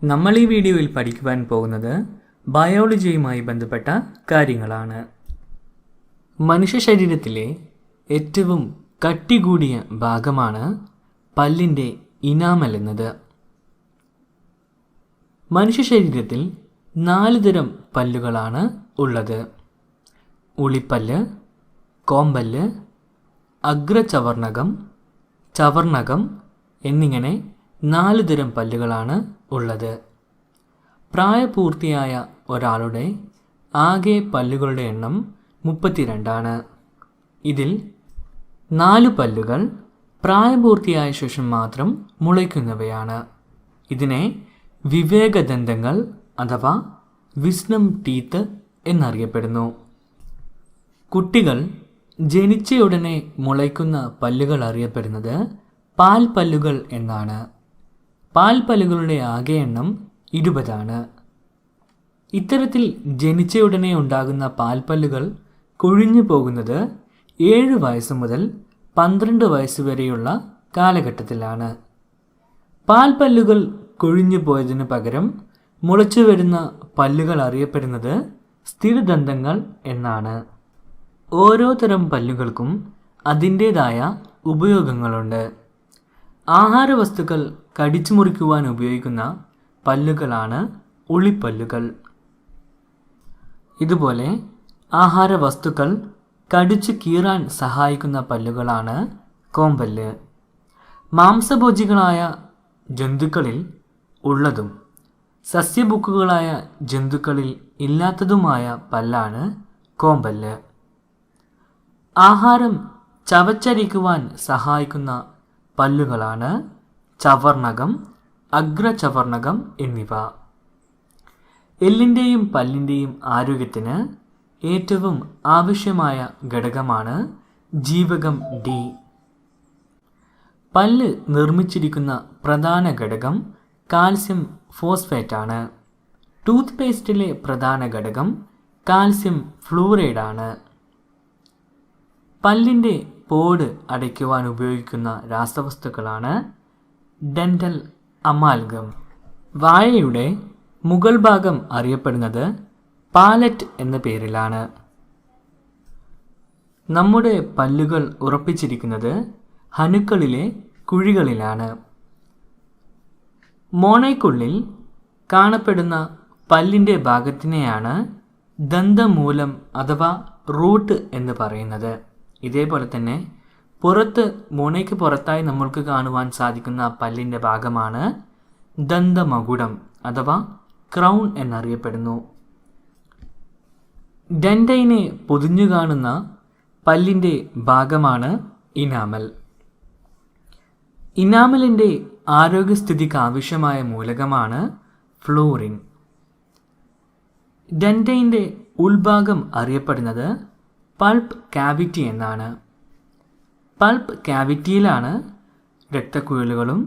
നമ്മൾ ഈ വീഡിയോയിൽ പഠിക്കുവാൻ പോകുന്നത് ബയോളജിയുമായി ബന്ധപ്പെട്ട കാര്യങ്ങളാണ്. മനുഷ്യ ശരീരത്തിലെ ഏറ്റവും കട്ടി കൂടിയ ഭാഗമാണ് പല്ലിൻ്റെ ഇനാമൽ എന്നത്. മനുഷ്യ ശരീരത്തിൽ 4 തരം പല്ലുകളാണ് ഉള്ളത്. ഉളിപ്പല്ല്, കോമ്പല്ല്, അഗ്രചവർണകം, ചവർണകം എന്നിങ്ങനെ 4 തരം പല്ലുകളാണ് ഉള്ളത്. പ്രായപൂർത്തിയായ ഒരാളുടെ ആകെ പല്ലുകളുടെ എണ്ണം 32 ആണ്. ഇതിൽ 4 പല്ലുകൾ പ്രായപൂർത്തിയായ ശേഷം മാത്രം മുളയ്ക്കുന്നവയാണ്. ഇതിനെ വിവേകദന്തങ്ങൾ അഥവാ വിസ്ഡം ടീത്ത് എന്നറിയപ്പെടുന്നു. കുട്ടികൾ ജനിച്ചയുടനെ മുളയ്ക്കുന്ന പല്ലുകൾ അറിയപ്പെടുന്നത് പാൽപ്പല്ലുകൾ എന്നാണ്. പാൽപ്പല്ലുകളുടെ ആകെ എണ്ണം 20 ആണ്. ഇത്തരത്തിൽ ജനിച്ചയുടനെ ഉണ്ടാകുന്ന പാൽപ്പല്ലുകൾ കൊഴിഞ്ഞു പോകുന്നത് 7 വയസ്സ് മുതൽ 12 വയസ്സ് വരെയുള്ള കാലഘട്ടത്തിലാണ്. പാൽപ്പല്ലുകൾ കൊഴിഞ്ഞു പോയതിനു പകരം മുളച്ചു വരുന്ന പല്ലുകൾ അറിയപ്പെടുന്നത് സ്ഥിരദന്തങ്ങൾ എന്നാണ്. ഓരോ തരം പല്ലുകൾക്കും അതിൻ്റേതായ ഉപയോഗങ്ങളുണ്ട്. ആഹാരവസ്തുക്കൾ കടിച്ചു മുറിക്കുവാൻ ഉപയോഗിക്കുന്ന പല്ലുകളാണ് ഉളിപ്പല്ലുകൾ. ഇതുപോലെ ആഹാരവസ്തുക്കൾ കടിച്ചു കീറാൻ സഹായിക്കുന്ന പല്ലുകളാണ് കോമ്പല്ല്. മാംസഭോജികളായ ജന്തുക്കളിൽ ഉള്ളതും സസ്യഭുക്കുകളായ ജന്തുക്കളിൽ ഇല്ലാത്തതുമായ പല്ലാണ് കോമ്പല്ല്. ആഹാരം ചവച്ചരിക്കുവാൻ സഹായിക്കുന്ന പല്ലുകളാണ് ചവർണകം, അഗ്രചവർണകം എന്നിവ. എല്ലിൻ്റെയും പല്ലിൻ്റെയും ആരോഗ്യത്തിന് ഏറ്റവും ആവശ്യമായ ഘടകമാണ് ജീവകം ഡി. പല്ല് നിർമ്മിച്ചിരിക്കുന്ന പ്രധാന ഘടകം കാൽസ്യം ഫോസ്ഫേറ്റാണ്. ടൂത്ത് പേസ്റ്റിലെ പ്രധാന ഘടകം കാൽസ്യം ഫ്ലൂറൈഡാണ്. പല്ലിൻ്റെ പോട് അടയ്ക്കുവാൻ ഉപയോഗിക്കുന്ന രാസവസ്തുക്കളാണ് ഡെൻ്റൽ അമാൽഗം. വായയുടെ മുകൾ ഭാഗം അറിയപ്പെടുന്നത് പാലറ്റ് എന്ന പേരിലാണ്. നമ്മുടെ പല്ലുകൾ ഉറപ്പിച്ചിരിക്കുന്നത് ഹനുക്കളിലെ കുഴികളിലാണ്. മോണയ്ക്കുള്ളിൽ കാണപ്പെടുന്ന പല്ലിൻ്റെ ഭാഗത്തിനെയാണ് ദന്തമൂലം അഥവാ റൂട്ട് എന്ന് പറയുന്നത്. ഇതേപോലെ തന്നെ പുറത്ത് മോണയ്ക്ക് പുറത്തായി നമ്മൾക്ക് കാണുവാൻ സാധിക്കുന്ന പല്ലിൻ്റെ ഭാഗമാണ് ദന്തമകുടം അഥവാ ക്രൗൺ എന്നറിയപ്പെടുന്നു. ഡെൻഡൈനെ പൊതിഞ്ഞു കാണുന്ന പല്ലിൻ്റെ ഭാഗമാണ് ഇനാമൽ. ഇനാമലിൻ്റെ ആരോഗ്യസ്ഥിതിക്ക് ആവശ്യമായ മൂലകമാണ് ഫ്ലൂറിൻ. ഡെൻഡൈൻ്റെ ഉൾഭാഗം അറിയപ്പെടുന്നത് പൾപ്പ് കാവിറ്റി എന്നാണ്. പൾപ്പ് കാവിറ്റിയിലാണ് രക്തക്കുഴലുകളും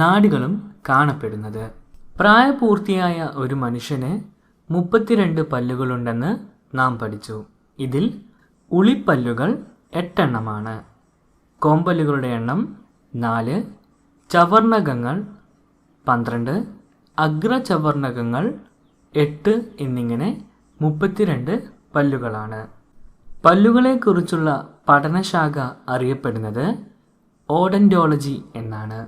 നാഡികളും കാണപ്പെടുന്നത്. പ്രായപൂർത്തിയായ ഒരു മനുഷ്യന് 32 പല്ലുകളുണ്ടെന്ന് നാം പഠിച്ചു. ഇതിൽ ഉളിപ്പല്ലുകൾ 8 എണ്ണമാണ്. കോമ്പല്ലുകളുടെ എണ്ണം 4, ചവർണകങ്ങൾ 12, അഗ്രചവർണകങ്ങൾ 8 എന്നിങ്ങനെ 32 പല്ലുകളാണ്. പല്ലുകളെക്കുറിച്ചുള്ള പഠനശാഖ അറിയപ്പെടുന്നത് ഓഡന്റോളജി എന്നാണ്.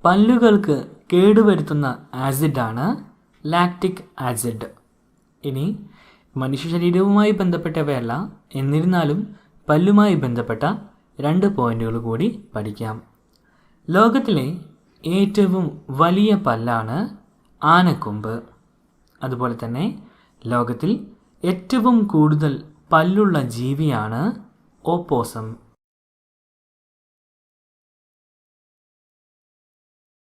പല്ലുകൾക്ക് കേടുവരുത്തുന്ന ആസിഡാണ് ലാക്റ്റിക് ആസിഡ്. ഇനി മനുഷ്യ ശരീരവുമായി ബന്ധപ്പെട്ടവയല്ല, എന്നിരുന്നാലും പല്ലുമായി ബന്ധപ്പെട്ട 2 പോയിന്റുകൾ കൂടി പഠിക്കാം. ലോകത്തിലെ ഏറ്റവും വലിയ പല്ലാണ് ആനക്കൊമ്പ്. അതുപോലെ തന്നെ ലോകത്തിൽ ഏറ്റവും കൂടുതൽ പല്ലുള്ള ജീവിയാണ് ഓപ്പോസം.